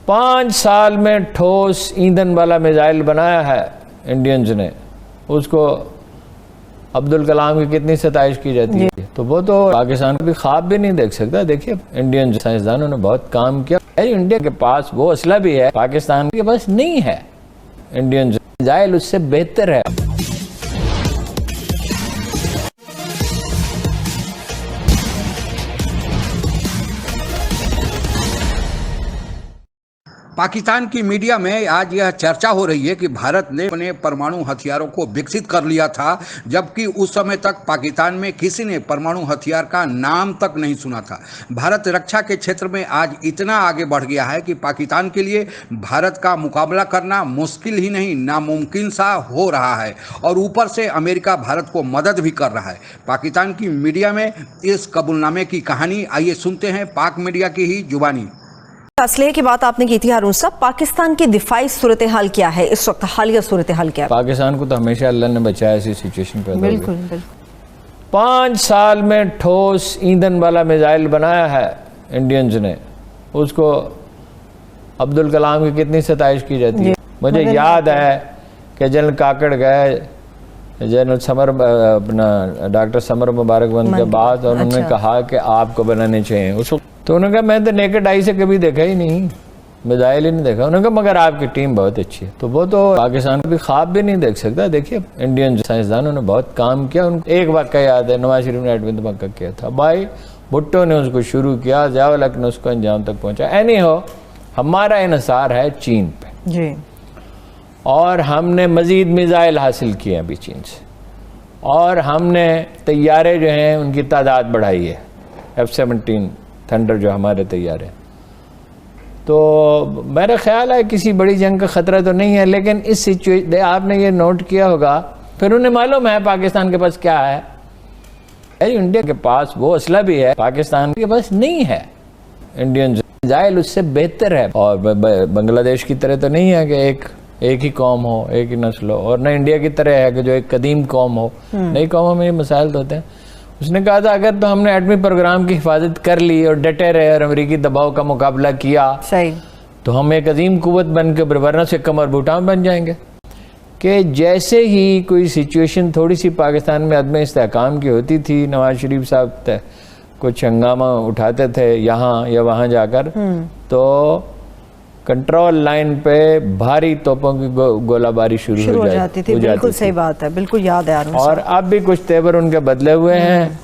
5 साल में ठोस ईंधन वाला मिसाइल बनाया है इंडियंस ने, उसको अब्दुल कलाम की कितनी सताइश की जाती है। तो वो तो पाकिस्तान भी ख्वाब भी नहीं देख सकता। देखिए इंडियन साइंसदानों ने बहुत काम किया। इंडिया के पास वो असला भी है, पाकिस्तान के पास नहीं है। इंडियन मिसाइल उससे बेहतर है। पाकिस्तान की मीडिया में आज यह चर्चा हो रही है कि भारत ने अपने परमाणु हथियारों को विकसित कर लिया था, जबकि उस समय तक पाकिस्तान में किसी ने परमाणु हथियार का नाम तक नहीं सुना था। भारत रक्षा के क्षेत्र में आज इतना आगे बढ़ गया है कि पाकिस्तान के लिए भारत का मुकाबला करना मुश्किल ही नहीं, नामुमकिन सा हो रहा है। और ऊपर से अमेरिका भारत को मदद भी कर रहा है। पाकिस्तान की मीडिया में इस कबूलनामे की कहानी आइए सुनते हैं पाक मीडिया की ही जुबानी। असलियत की बात आपने की थी हारून साहब, पाकिस्तान की दिफाई सूरत हाल क्या है इस वक्त, हालिया सूरत हाल क्या है? पाकिस्तान को तो हमेशा अल्लाह ने बचाया ऐसी सिचुएशन पैदा हुई। बिल्कुल बिल्कुल। 5 साल में ठोस ईंधन वाला मिसाइल बनाया है इंडियंस ने, उसको अब्दुल कलाम की कितनी सताइश की जाती है। मुझे याद है कि जनरल काकड़ गए, जनरल समर अपना डॉक्टर समर मुबारकबंद के बाद, और उन्होंने कहा कि आपको बनाने चाहिए उसको। तो उन्होंने कहा मैं तो नेकेड आई से कभी देखा ही नहीं, मिसाइल ही नहीं देखा। उन्होंने कहा मगर आपकी टीम बहुत अच्छी है। तो वो तो पाकिस्तान भी ख्वाब भी नहीं देख सकता। देखिए इंडियन साइंसदानों ने बहुत काम किया। उनको एक वाक़या याद है, नवाज शरीफ ने एटमी धमाका किया था, भाई भुट्टो ने उसको शुरू किया, ज़िया-उल हक ने उसको अंजाम तक पहुँचा। एनी हो, हमारा इन्हिसार है चीन पे जी, और हमने मज़ीद मिसाइल हासिल किए अभी चीन से, और हमने तैयारे जो हैं उनकी तादाद बढ़ाई है। F-17 थंडर जो हमारे तैयार हैं। तो मेरा ख्याल है किसी बड़ी जंग का ख़तरा तो नहीं है। लेकिन इस सिचुएशन आपने ये नोट किया होगा, फिर उन्हें मालूम है पाकिस्तान के पास क्या है। इंडिया के पास वो असला भी है, पाकिस्तान के पास नहीं है। इंडियन मिसाइल उससे बेहतर है। और बांग्लादेश की तरह तो नहीं है कि एक ही कौम हो, एक ही नस्ल हो, और न इंडिया की तरह है कि जो एक कदीम कौम हो। नई कौमों में ये मसाइल तो होते हैं। उसने कहा था अगर तो हमने एटमी प्रोग्राम की हिफाजत कर ली और डटे रहे और अमेरिकी दबाव का मुकाबला किया, सही, तो हम एक अजीम कुव्वत बन के वरना से कमर भूटान बन जाएंगे। कि जैसे ही कोई सिचुएशन थोड़ी सी पाकिस्तान में अदम इस्तेहकाम की होती थी, नवाज शरीफ साहब कुछ हंगामा उठाते थे यहाँ या वहाँ जाकर, तो कंट्रोल लाइन पे भारी तोपों की गोलाबारी शुरू हो जाती थी। बिल्कुल सही बात है, बिल्कुल याद है। और अब भी कुछ तेवर उनके बदले हुए हैं,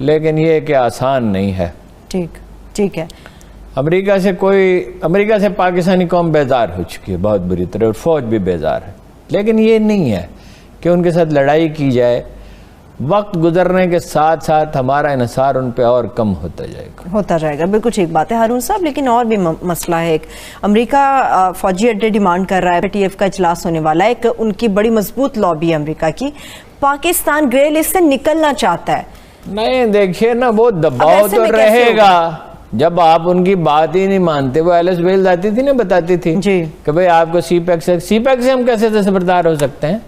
लेकिन ये कि आसान नहीं है। ठीक है। अमेरिका से पाकिस्तानी कौम बेजार हो चुकी है बहुत बुरी तरह, और फौज भी बेजार है। लेकिन ये नहीं है कि उनके साथ लड़ाई की जाए। वक्त गुजरने के साथ साथ हमारा इन्हिसार उन पे और कम होता जाएगा। बिल्कुल ठीक बात है हारून साहब। लेकिन और भी मसला है। एक अमेरिका फौजी अड्डे डिमांड कर रहा है, TF का इजलास होने वाला है। एक उनकी बड़ी मजबूत लॉबी है अमेरिका की। पाकिस्तान ग्रे लिस्ट से निकलना चाहता है। नहीं, देखिए ना, वो दबाव तो रहेगा। जब आप उनकी बात ही नहीं मानते, वो एलिस वेल्स आती थी ना, बताती थी जी कि भाई आपको सीपैक से हम कैसे दस्तबरदार हो सकते हैं,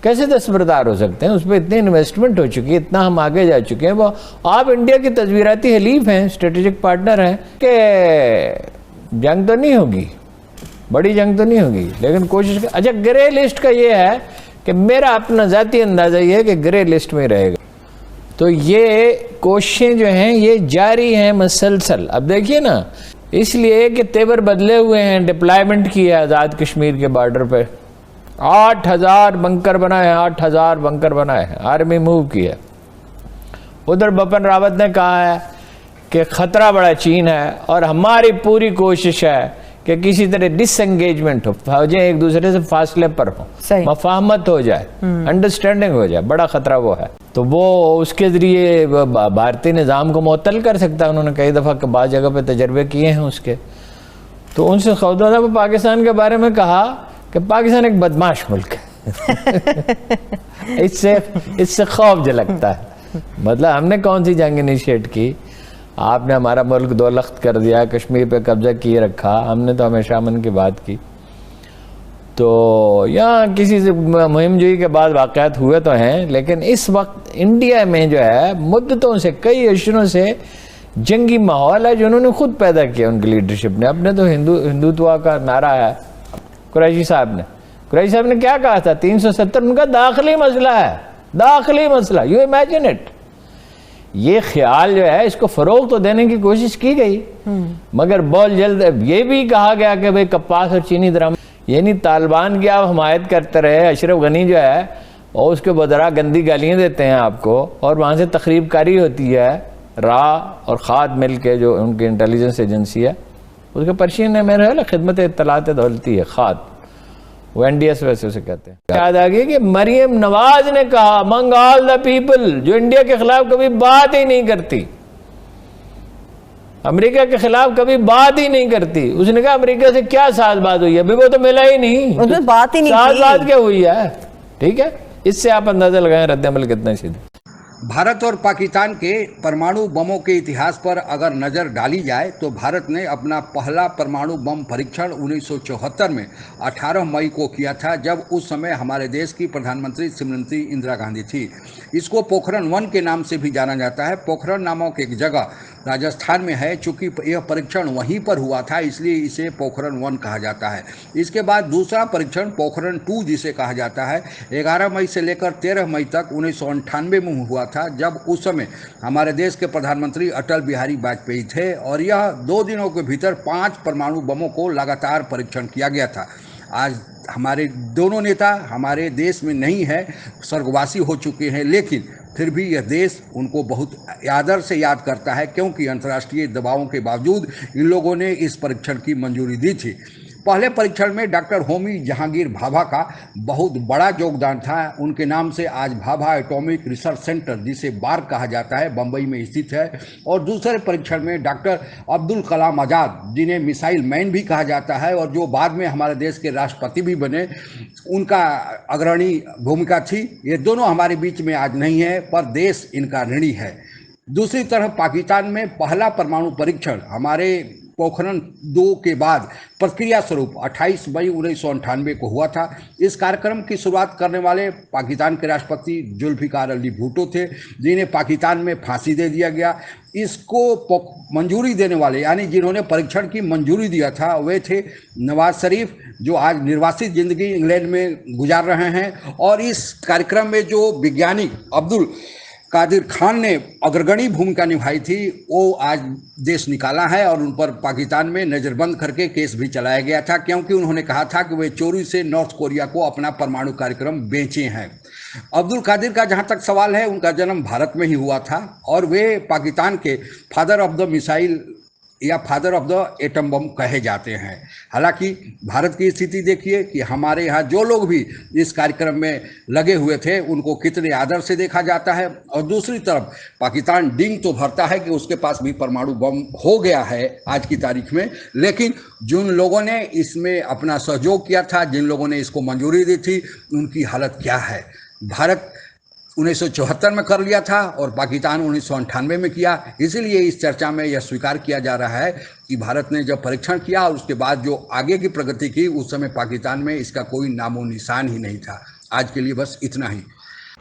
कैसे दस्तबरदार हो सकते हैं। उस पर इतनी इन्वेस्टमेंट हो चुकी है, इतना हम आगे जा चुके हैं। वो आप इंडिया की तस्वीराती हलीफ हैं, स्ट्रेटेजिक पार्टनर हैं, कि जंग तो नहीं होगी, बड़ी जंग तो नहीं होगी, लेकिन कोशिश कर। अच्छा, ग्रे लिस्ट का ये है कि मेरा अपना ज़ाती अंदाज़ा ये है कि ग्रे लिस्ट में रहेगा। तो ये कोशिशें जो हैं ये जारी हैं मसलसल। अब देखिए ना, इसलिए कि तेवर बदले हुए हैं। डिप्लॉयमेंट की है आज़ाद कश्मीर के बॉर्डर पर 8,000 बंकर बनाए हैं, 8,000 बंकर बनाए हैं, आर्मी मूव की है। उधर बिपिन रावत ने कहा है कि ख़तरा बड़ा चीन है, और हमारी पूरी कोशिश है कि किसी तरह डिसएंगेजमेंट हो, फौजें एक दूसरे से फासले पर हो, मफाहमत हो जाए, अंडरस्टैंडिंग हो जाए। बड़ा ख़तरा वो है। तो वो उसके ज़रिए भारतीय निज़ाम को मुअत्तल कर सकता है। उन्होंने कई दफ़ा बाद जगह पर तजर्बे किए हैं उसके। तो उनसे खौदा पाकिस्तान के बारे में कहा कि पाकिस्तान एक बदमाश मुल्क है। इससे खौफ झलकता है। मतलब हमने कौन सी जंग इनिशिएट की, आपने हमारा मुल्क दो लख्त कर दिया, कश्मीर पे कब्जा किए रखा। हमने तो हमेशा अमन की बात की। तो यहाँ किसी से मुहिम जोई के बाद वाक़यात हुए तो हैं, लेकिन इस वक्त इंडिया में जो है मुद्दतों से, कई अशरों से जंगी माहौल है जो उन्होंने खुद पैदा किया उनकी लीडरशिप ने। अपने तो हिंदुत्व का नारा है कुरैशी साहब ने क्या कहा था 370, उनका दाखिली मसला है, दाखिली मसला। You imagine it. ये ख्याल जो है इसको फरोग तो देने की कोशिश की गई, मगर बहुत जल्द ये भी कहा गया कि भाई कपास और चीनी दराम, यानी तालिबान की आप हमायत करते रहे। अशरफ गनी जो है और उसके बदरा गंदी गालियाँ देते हैं आपको, और वहाँ से तकरीबकारी होती है। रा और खाद मिल के जो उनकी इंटेलिजेंस एजेंसी है उसके पर्शियन है मेरे ख्याल खिदमत इत्तलात दौलती है खाद, वो NDS वैसे उसे कहते हैं। याद आ गई कि मरियम नवाज ने कहा अमंग ऑल द पीपल, जो इंडिया के खिलाफ कभी बात ही नहीं करती, अमेरिका के खिलाफ कभी बात ही नहीं करती, उसने कहा अमेरिका से क्या साज़बात हुई है? अभी वो तो मिला ही नहीं, उसमें बात ही नहीं, साज़बात क्या हुई है? ठीक है, इससे आप अंदाजा लगाएं रद्द-ए-अमल कितना सीधे। भारत और पाकिस्तान के परमाणु बमों के इतिहास पर अगर नज़र डाली जाए तो भारत ने अपना पहला परमाणु बम परीक्षण 1974 में 18 मई को किया था, जब उस समय हमारे देश की प्रधानमंत्री श्रीमती इंदिरा गांधी थी। इसको पोखरण 1 के नाम से भी जाना जाता है। पोखरण नामक एक जगह राजस्थान में है। चूंकि यह परीक्षण वहीं पर हुआ था इसलिए इसे पोखरण 1 कहा जाता है। इसके बाद दूसरा परीक्षण पोखरण 2 जिसे कहा जाता है 11 मई से लेकर 13 मई तक 1998 में हुआ था, जब उस समय हमारे देश के प्रधानमंत्री अटल बिहारी वाजपेयी थे, और यह 2 दिनों के भीतर 5 परमाणु बमों को लगातार परीक्षण किया गया था। आज हमारे दोनों नेता हमारे देश में नहीं है, स्वर्गवासी हो चुके हैं, लेकिन फिर भी यह देश उनको बहुत आदर से याद करता है, क्योंकि अंतर्राष्ट्रीय दबावों के बावजूद इन लोगों ने इस परीक्षण की मंजूरी दी थी। पहले परीक्षण में डॉक्टर होमी जहांगीर भाभा का बहुत बड़ा योगदान था। उनके नाम से आज भाभा एटॉमिक रिसर्च सेंटर, जिसे बार्क कहा जाता है, बम्बई में स्थित है। और दूसरे परीक्षण में डॉक्टर अब्दुल कलाम आज़ाद, जिन्हें मिसाइल मैन भी कहा जाता है और जो बाद में हमारे देश के राष्ट्रपति भी बने, उनका अग्रणी भूमिका थी। ये दोनों हमारे बीच में आज नहीं है, पर देश इनका ऋणी है। दूसरी तरफ पाकिस्तान में पहला परमाणु परीक्षण हमारे पोखरण 2 के बाद प्रक्रिया स्वरूप 28 मई 1998 को हुआ था। इस कार्यक्रम की शुरुआत करने वाले पाकिस्तान के राष्ट्रपति जुल्फिकार अली भुट्टो थे, जिन्हें पाकिस्तान में फांसी दे दिया गया। इसको मंजूरी देने वाले, यानी जिन्होंने परीक्षण की मंजूरी दिया था, वे थे नवाज शरीफ, जो आज निर्वासित जिंदगी इंग्लैंड में गुजार रहे हैं। और इस कार्यक्रम में जो वैज्ञानिक अब्दुल कादिर खान ने अग्रगणी भूमिका निभाई थी, वो आज देश निकाला है, और उन पर पाकिस्तान में नज़रबंद करके केस भी चलाया गया था, क्योंकि उन्होंने कहा था कि वे चोरी से नॉर्थ कोरिया को अपना परमाणु कार्यक्रम बेचे हैं। अब्दुल कादिर का जहां तक सवाल है, उनका जन्म भारत में ही हुआ था, और वे पाकिस्तान के फादर ऑफ द मिसाइल या father of the atom bomb कहे जाते हैं। हालांकि भारत की स्थिति देखिए कि हमारे यहाँ जो लोग भी इस कार्यक्रम में लगे हुए थे उनको कितने आदर से देखा जाता है, और दूसरी तरफ पाकिस्तान डिंग तो भरता है कि उसके पास भी परमाणु बम हो गया है आज की तारीख में। लेकिन जिन लोगों ने इसमें अपना सहयोग किया था, जिन लोगों ने इसको मंजूरी दी थी, उनकी हालत क्या है? भारत 1974 में कर लिया था और पाकिस्तान 1998 में किया। इसीलिए इस चर्चा में यह स्वीकार किया जा रहा है कि भारत ने जब परीक्षण किया और उसके बाद जो आगे की प्रगति की, उस समय पाकिस्तान में इसका कोई नामो निशान ही नहीं था। आज के लिए बस इतना ही।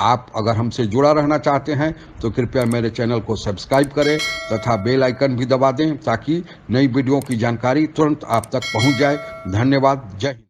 आप अगर हमसे जुड़ा रहना चाहते हैं तो कृपया मेरे चैनल को सब्सक्राइब करें तथा बेल आइकन भी दबा दें, ताकि नई वीडियो की जानकारी तुरंत आप तक पहुंच जाए। धन्यवाद। जय हिंद।